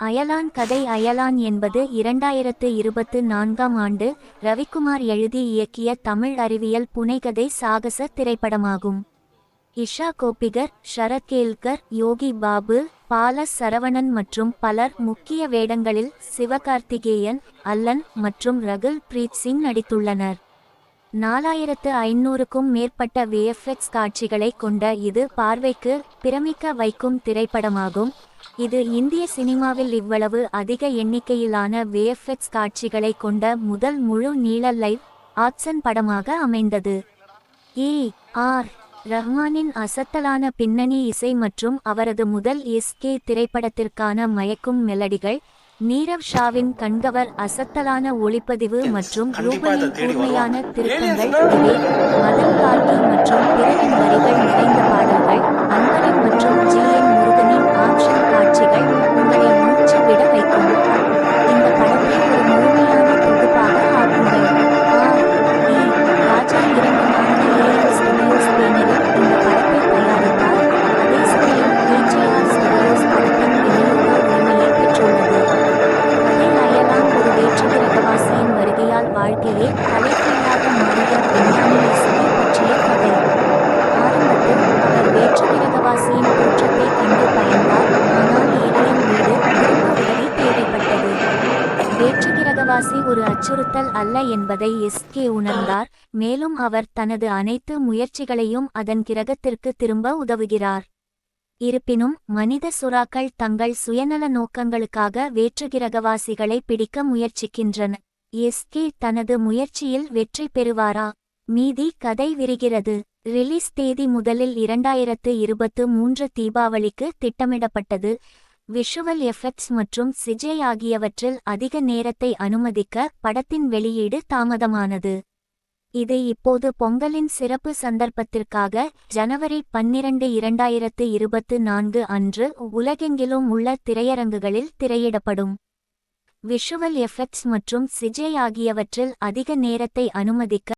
அயலான் கதை அயலான் என்பது 2024ஆம் ஆண்டு ரவிக்குமார் எழுதி இயக்கிய தமிழ் அறிவியல் புனைகதை சாகச திரைப்படமாகும். இஷா கோபிகர், ஷரத் கேல்கர், யோகி பாபு, பாலஸ் சரவணன் மற்றும் பலர் முக்கிய வேடங்களில் சிவகார்த்திகேயன், அல்லன் மற்றும் ரகுல் பிரீத் சிங் நடித்துள்ளனர். 4500க்கும் மேற்பட்ட விஎஃப்எக்ஸ் காட்சிகளை கொண்ட இது பார்வைக்கு பிரமிக்க வைக்கும் திரைப்படமாகும். இது இந்திய சினிமாவில் இவ்வளவு அதிக எண்ணிக்கையிலான விஎஃப்எக்ஸ் காட்சிகளை கொண்ட முதல் முழு நீள லைவ் ஆக்சன் படமாக அமைந்தது. ஆர் ரஹ்மானின் அசத்தலான பின்னணி இசை மற்றும் அவரது முதல் எஸ்கே திரைப்படத்திற்கான மயக்கும் மெலடிகள், நீரவ் ஷாவின் கண்கவர் அசத்தலான ஒளிப்பதிவு மற்றும் ரூபனின் கூர்மையான திருப்பங்கள், இதே மதன் கார்கி மற்றும் பிறரின் வரிகள் நிறைந்த பாடல்கள், அன்பரின் மற்றும் ஜி.என். முருகனின் ஆக்ஷன் காட்சிகள் உங்களை மூச்சு விட வைக்கும். இந்த படத்தை ஒரு முழுமையான தொகுப்பாக ஆக்குங்கள். ராஜா 24AM ஸ்டுடியோஸ் பேனரில் இந்த படத்தை தயாரித்தார். அதே சமயம் கேஜிஆர் ஸ்டுடியோஸ் படத்தின் விநியோக உரிமையை பெற்றுள்ளது. கதை அயலான் ஒரு வேற்றுகிரகவாசியின் வருகையால் வாழ்க்கையே தலைகீழாக மாறிய விஞ்ஞானி எஸ்கே பற்றிய கதை. ஆரம்பத்தில் அவர் வேற்றுகிரகவாசியின் தோற்றத்தை கண்டு பயந்தார், ஆனால் ஏலியன் வீடு திரும்ப உதவி தேவைப்பட்டது. வேற்றுகிரகவாசி ஒரு அச்சுறுத்தல் அல்ல என்பதை எஸ்கே உணர்ந்தார், மேலும் அவர் தனது அனைத்து முயற்சிகளையும் அதன் கிரகத்திற்கு திரும்ப உதவுகிறார். இருப்பினும் மனித சுறாக்கள் தங்கள் சுயநல நோக்கங்களுக்காக வேற்றுகிரகவாசிகளை பிடிக்க முயற்சிக்கின்றன. எஸ்கே தனது முயற்சியில் வெற்றி பெறுவாரா? மீதி கதை விரிகிறது. ரிலீஸ் தேதி முதலில் 2023 தீபாவளிக்கு திட்டமிடப்பட்டது. விஷுவல் எஃபெக்ட்ஸ் மற்றும் சிஜே ஆகியவற்றில் அதிக நேரத்தை அனுமதிக்க படத்தின் வெளியீடு தாமதமானது. இது இப்போது பொங்கலின் சிறப்பு சந்தர்ப்பத்திற்காக ஜனவரி 12, 2024 அன்று உலகெங்கிலும் உள்ள திரையரங்குகளில் திரையிடப்படும். விஷுவல் எஃபெக்ட்ஸ் மற்றும் சிஜே ஆகியவற்றில் அதிக நேரத்தை அனுமதிக்க